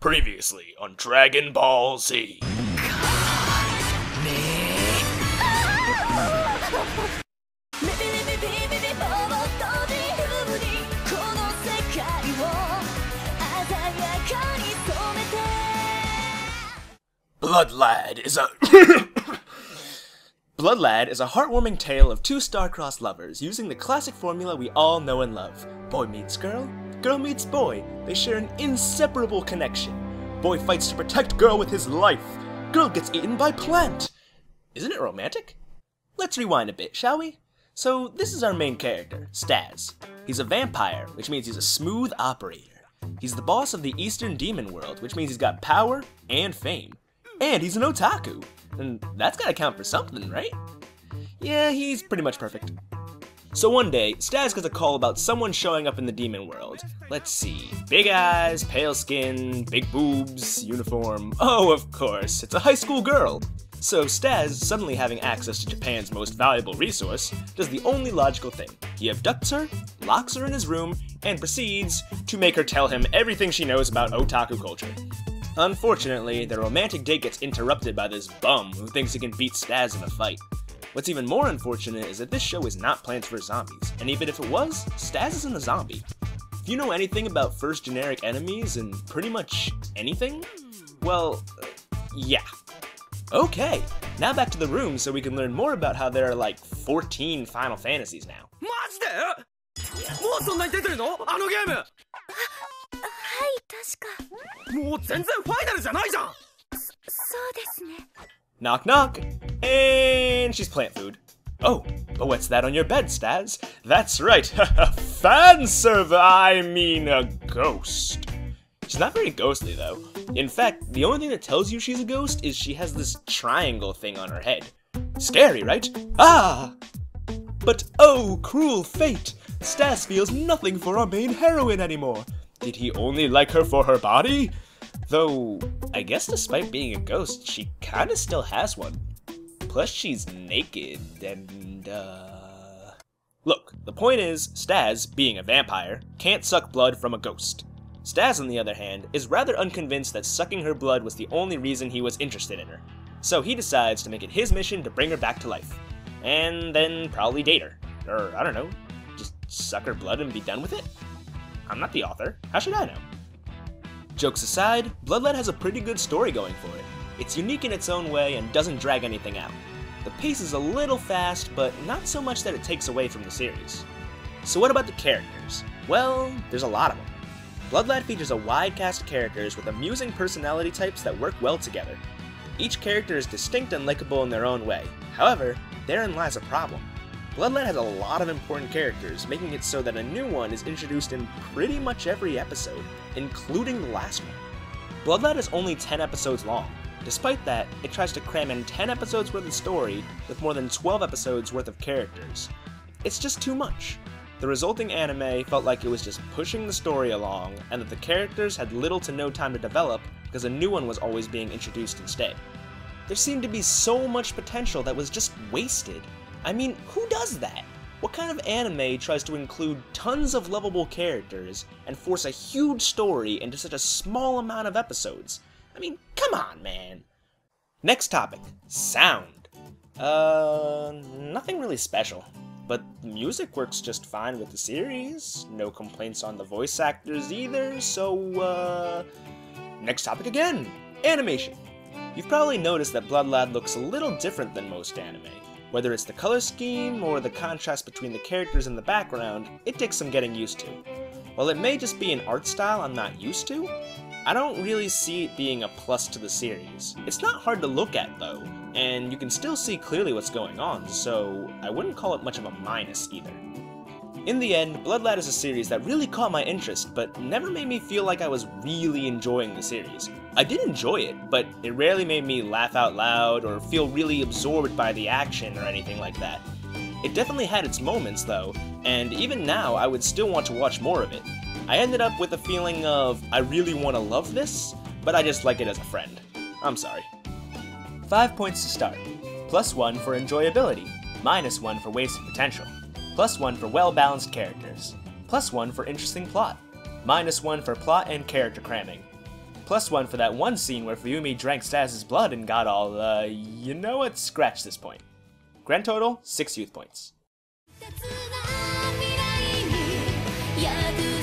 Previously on Dragon Ball Z. Blood Lad is a Blood Lad is a heartwarming tale of two star-crossed lovers using the classic formula we all know and love. Boy meets girl, girl meets boy. They share an inseparable connection. Boy fights to protect girl with his life. Girl gets eaten by plant. Isn't it romantic? Let's rewind a bit, shall we? So this is our main character, Staz. He's a vampire, which means he's a smooth operator. He's the boss of the Eastern Demon World, which means he's got power and fame. And he's an otaku. And that's gotta count for something, right? Yeah, he's pretty much perfect. So one day, Staz gets a call about someone showing up in the demon world. Let's see, big eyes, pale skin, big boobs, uniform. Oh, of course, it's a high school girl. So Staz, suddenly having access to Japan's most valuable resource, does the only logical thing. He abducts her, locks her in his room, and proceeds to make her tell him everything she knows about otaku culture. Unfortunately, the romantic date gets interrupted by this bum who thinks he can beat Staz in a fight. What's even more unfortunate is that this show is not Plants vs. Zombies, and even if it was, Staz isn't a zombie. If you know anything about first generic enemies and pretty much anything, well, yeah. Okay, now back to the room so we can learn more about how there are like 14 Final Fantasies now. マジで?もうそんなに出てるの?あのゲーム!はい確かもう全然ファイナルじゃないじゃん!そうですね Knock knock! And she's plant food. Oh, but what's that on your bed, Staz? That's right, fan server, I mean a ghost. She's not very ghostly though. In fact, the only thing that tells you she's a ghost is she has this triangle thing on her head. Scary, right? Ah! But oh, cruel fate! Staz feels nothing for our main heroine anymore. Did he only like her for her body? Though, I guess despite being a ghost, she kinda still has one. Plus she's naked and, Look, the point is, Staz, being a vampire, can't suck blood from a ghost. Staz, on the other hand, is rather unconvinced that sucking her blood was the only reason he was interested in her. So he decides to make it his mission to bring her back to life. And then probably date her. Or, I don't know, just suck her blood and be done with it? I'm not the author. How should I know? Jokes aside, Blood Lad has a pretty good story going for it. It's unique in its own way and doesn't drag anything out. The pace is a little fast, but not so much that it takes away from the series. So what about the characters? Well, there's a lot of them. Blood Lad features a wide cast of characters with amusing personality types that work well together. Each character is distinct and likable in their own way. However, therein lies a problem. Blood Lad has a lot of important characters, making it so that a new one is introduced in pretty much every episode, including the last one. Blood Lad is only 10 episodes long. Despite that, it tries to cram in 10 episodes worth of story with more than 12 episodes worth of characters. It's just too much. The resulting anime felt like it was just pushing the story along, and that the characters had little to no time to develop because a new one was always being introduced instead. There seemed to be so much potential that was just wasted. I mean, who does that? What kind of anime tries to include tons of lovable characters and force a huge story into such a small amount of episodes? I mean, come on, man. Next topic, sound. Nothing really special. But the music works just fine with the series. No complaints on the voice actors either, so, next topic again, animation. You've probably noticed that Blood Lad looks a little different than most anime. Whether it's the color scheme or the contrast between the characters in the background, it takes some getting used to. While it may just be an art style I'm not used to, I don't really see it being a plus to the series. It's not hard to look at though, and you can still see clearly what's going on, so I wouldn't call it much of a minus either. In the end, Blood Lad is a series that really caught my interest, but never made me feel like I was really enjoying the series. I did enjoy it, but it rarely made me laugh out loud or feel really absorbed by the action or anything like that. It definitely had its moments though, and even now I would still want to watch more of it. I ended up with a feeling of, I really want to love this, but I just like it as a friend. I'm sorry. 5 points to start. +1 for enjoyability, -1 for wasted potential. +1 for well-balanced characters. +1 for interesting plot. -1 for plot and character cramming. +1 for that one scene where Fuyumi drank Stas' blood and got all, you know what, scratch this point. Grand total, 6 youth points. 「未来に宿る」